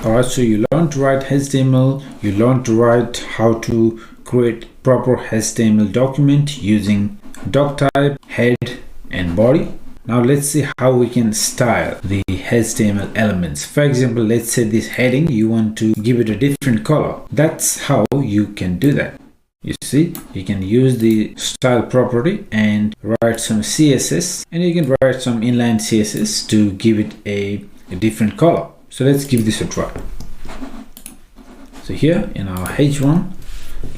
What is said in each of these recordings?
Alright, so you learn to write HTML, you learn to write how to create proper HTML document using doc type, head and body. Now let's see how we can style the HTML elements. For example, let's say this heading, you want to give it a different color. That's how you can do that. You see, you can use the style property and write some CSS, and you can write some inline CSS to give it a different color. So let's give this a try. So here in our H1,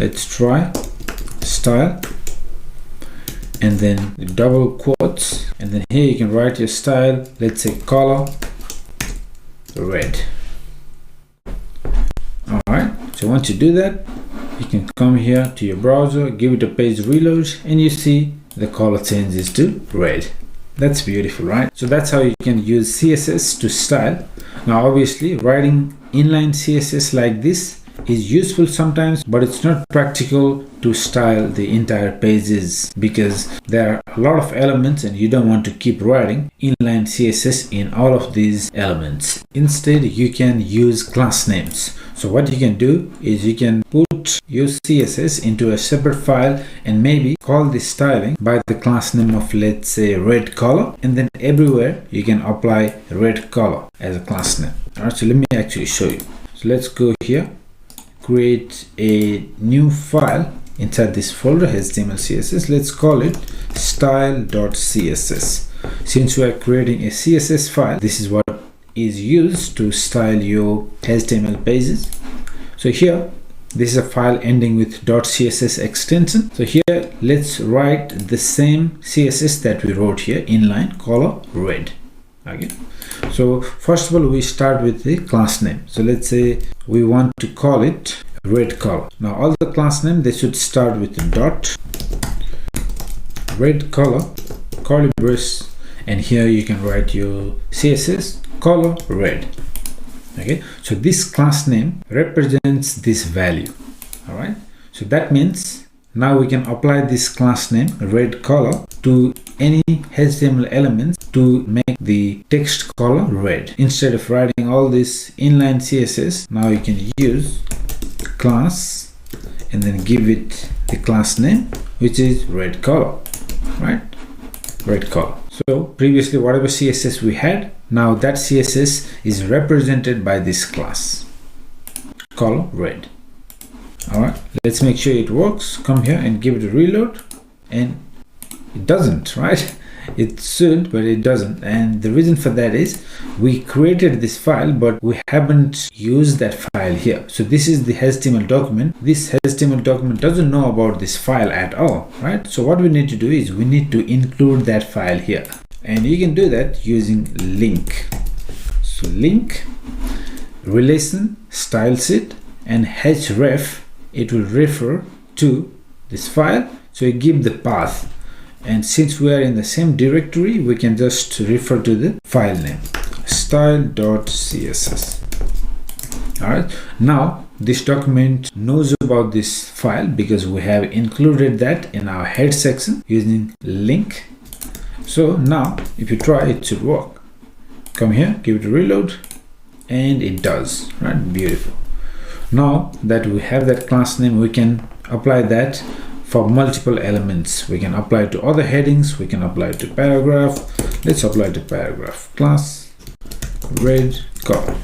let's try style, and then the double quotes, and then here you can write your style. Let's say color red. All right, so once you do that, you can come here to your browser, give it a page reload, and you see the color changes to red. That's beautiful, right? So that's how you can use CSS to style. Now obviously writing inline CSS like this is useful sometimes, but it's not practical to style the entire pages because there are a lot of elements and you don't want to keep writing inline CSS in all of these elements. Instead, you can use class names. So what you can do is you can put your CSS into a separate file and maybe call the styling by the class name of, let's say, red color, and then everywhere you can apply red color as a class name. All right, so let me actually show you. So let's go here, create a new file inside this folder, HTML CSS. Let's call it style.css. Since we are creating a CSS file, this is what is used to style your HTML pages. So here, this is a file ending with .css extension. So here, let's write the same CSS that we wrote here, inline color red. Okay. So first of all, we start with the class name. So let's say we want to call it red color. Now all the class name, they should start with the dot red color curly brace, and here you can write your CSS color red. Okay, so this class name represents this value. All right, so that means now we can apply this class name red color to any HTML elements to make the text color red. Instead of writing all this inline CSS, now you can use class and then give it the class name, which is red color, right? Red color. So previously whatever CSS we had, now that CSS is represented by this class color red. All right, let's make sure it works. Come here and give it a reload, and it doesn't, right? It should, but it doesn't. And the reason for that is we created this file, but we haven't used that file here. So this is the HTML document. This HTML document doesn't know about this file at all, right? So what we need to do is we need to include that file here. And you can do that using link. So link, relation, style sheet, and href, it will refer to this file. So you give the path. And since we are in the same directory, we can just refer to the file name style.css. All right, now this document knows about this file because we have included that in our head section using link. So now if you try, it should work. Come here, give it a reload, and it does, right? Beautiful. Now that we have that class name, we can apply that for multiple elements. We can apply it to other headings, we can apply it to paragraph. Let's apply it to paragraph. Class red color.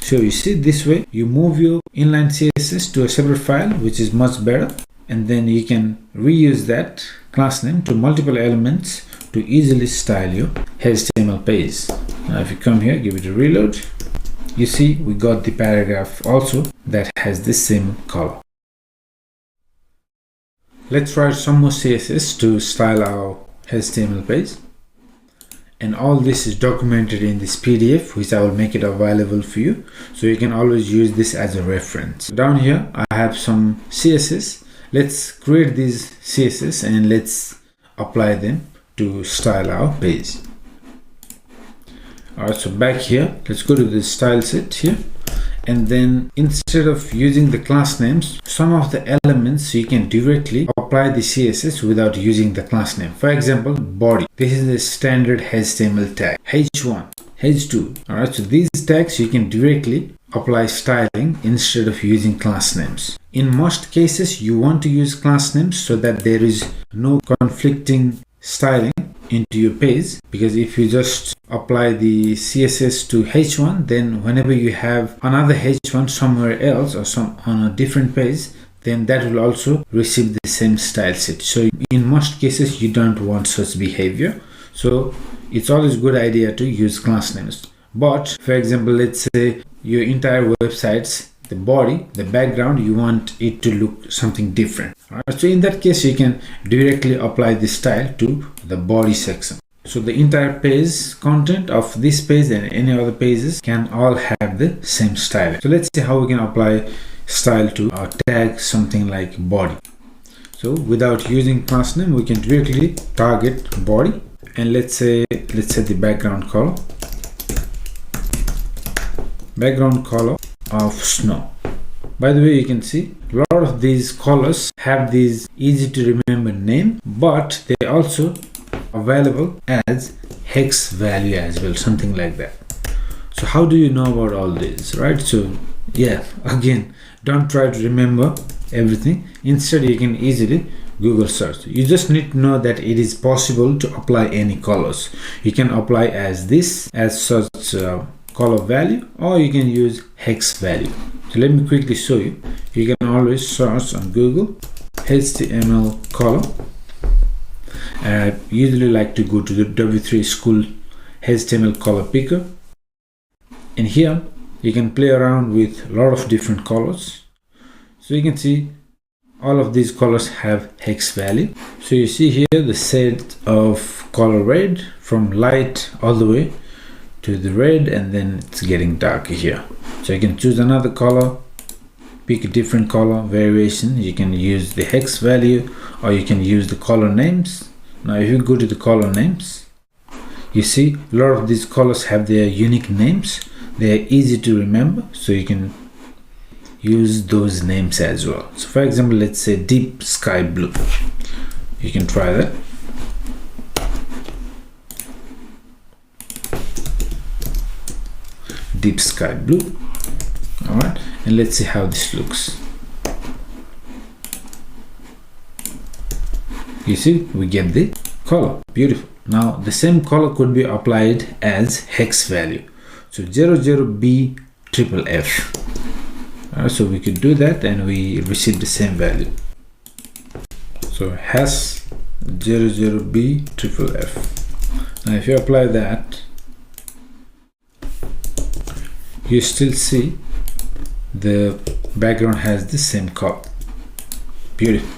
So you see, this way you move your inline CSS to a separate file, which is much better, and then you can reuse that class name to multiple elements to easily style your HTML page. Now if you come here, give it a reload, you see we got the paragraph also that has the same color. Let's write some more CSS to style our HTML page. And all this is documented in this PDF, which I will make it available for you. So you can always use this as a reference. Down here, I have some CSS. Let's create these CSS and let's apply them to style our page. All right, so back here, let's go to the style sheet here. And then instead of using the class names, some of the elements you can directly apply the CSS without using the class name. For example, body. This is the standard HTML tag. H1, H2. All right, so these tags you can directly apply styling instead of using class names. In most cases, you want to use class names so that there is no conflicting styling into your page, because if you just apply the CSS to H1, then whenever you have another H1 somewhere else or on a different page, then that will also receive the same style sheet. So in most cases, you don't want such behavior. So it's always a good idea to use class names. But for example, let's say your entire website's the body, the background, you want it to look something different. Alright, so in that case, you can directly apply this style to the body section. So the entire page content of this page and any other pages can all have the same style. So let's see how we can apply style to our tag, something like body. So without using class name, we can directly target body, and let's say the background color of snow. By the way, you can see a lot of these colors have these easy to remember name, but they also available as hex value as well, something like that. So how do you know about all this, right? So yeah, again, don't try to remember everything. Instead, you can easily Google search. You just need to know that it is possible to apply any colors. You can apply as this, as such color value, or you can use hex value. So let me quickly show you. You can always search on Google HTML color. I usually like to go to the W3 School HTML color picker, and here you can play around with a lot of different colors. So you can see all of these colors have hex value. So you see here the set of color red from light all the way to the red, and then it's getting darker here. So you can choose another color, pick a different color variation. You can use the hex value, or you can use the color names. Now if you go to the color names, you see a lot of these colors have their unique names. They are easy to remember, so you can use those names as well. So for example, let's say deep sky blue. You can try that. Deep sky blue. All right, and let's see how this looks. You see, we get the color. Beautiful. Now the same color could be applied as hex value. So 00B triple F. So we could do that, and we receive the same value. So has 00B triple F. Now if you apply that, you still see the background has the same color. Beautiful.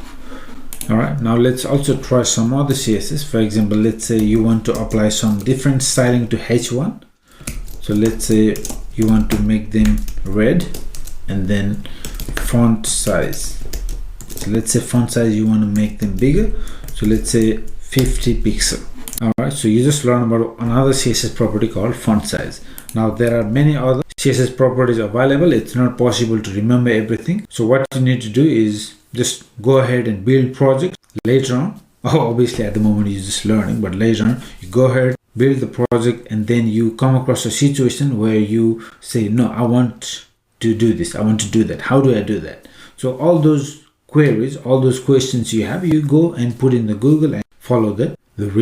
All right, now let's also try some other CSS. For example, let's say you want to apply some different styling to H1. So let's say you want to make them red, and then font size. So let's say font size, you want to make them bigger. So let's say 50 pixel. All right, so you just learn about another CSS property called font size. Now there are many other CSS properties available. It's not possible to remember everything. So what you need to do is just go ahead and build projects later on. Obviously at the moment you're just learning, but later on you go ahead, build the project, and then you come across a situation where you say, no, I want to do this, I want to do that. How do I do that? So all those queries, all those questions you have, you go and put in the Google and follow the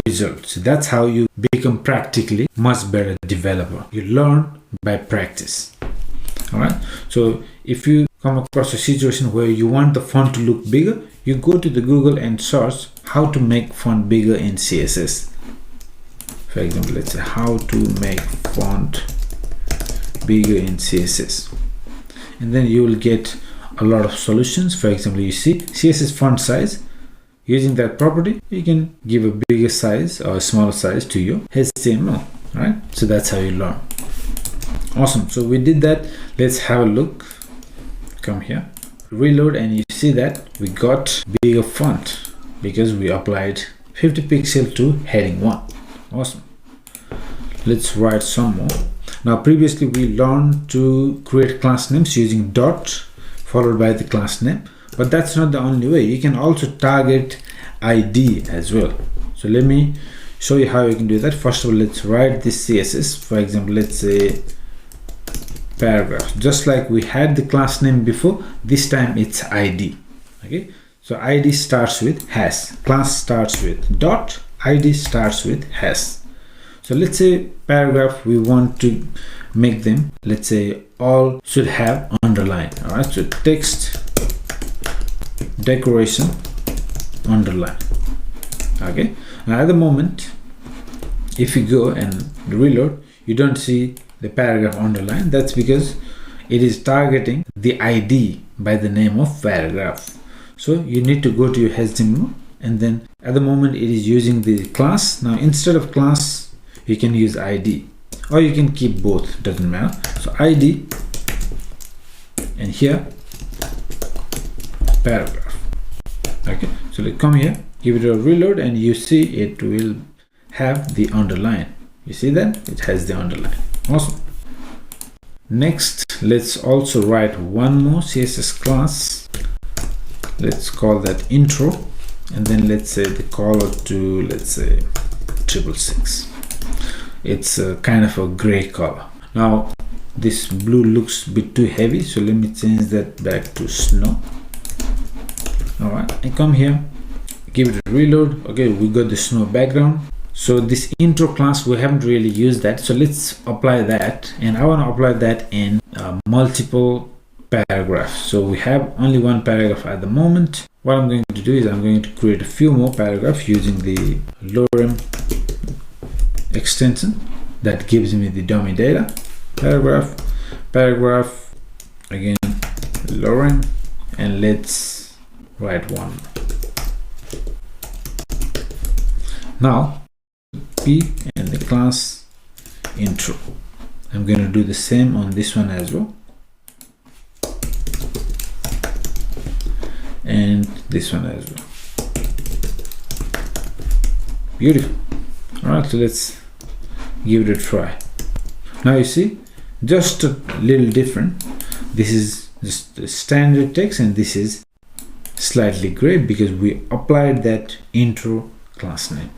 results. So that's how you become practically much better developer. You learn by practice. All right. So if you come across a situation where you want the font to look bigger, you go to the Google and search how to make font bigger in CSS. For example, let's say how to make font bigger in CSS, and then you will get a lot of solutions. For example, you see CSS font size. Using that property, you can give a bigger size or a smaller size to your HTML. Right? So that's how you learn. Awesome. So we did that. Let's have a look. Come here, reload, and you see that we got bigger font because we applied 50 pixel to heading 1. Awesome. Let's write some more. Now previously we learned to create class names using dot followed by the class name, but that's not the only way. You can also target ID as well. So let me show you how you can do that. First of all, let's write this CSS. For example, let's say paragraph, just like we had the class name before. This time it's ID. Okay, so ID starts with has, class starts with dot, ID starts with has. So let's say paragraph, we want to make them, let's say all should have underline. All right, so text decoration underline. Okay, now at the moment, if you go and reload, you don't see the paragraph underline. That's because it is targeting the ID by the name of paragraph. So you need to go to your HTML, and then at the moment it is using the class. Now instead of class, you can use ID, or you can keep both, doesn't matter. So ID, and here paragraph. Okay, so let's come here, give it a reload, and you see it will have the underline. You see that it has the underline. Awesome. Next, let's also write one more CSS class. Let's call that intro, and then let's say the color to, let's say 666. It's a kind of a gray color. Now this blue looks a bit too heavy, so let me change that back to snow. All right, and come here, give it a reload. Okay, we got the snow background. So this intro class, we haven't really used that, so let's apply that, and I want to apply that in multiple paragraphs. So we have only one paragraph at the moment. What I'm going to do is I'm going to create a few more paragraphs using the lorem extension that gives me the dummy data. Paragraph again, lorem, and let's write one. Now P and the class intro. I'm going to do the same on this one as well, and this one as well. Beautiful. All right, so let's give it a try. Now you see, just a little different. This is just the standard text, and this is slightly gray because we applied that intro class name.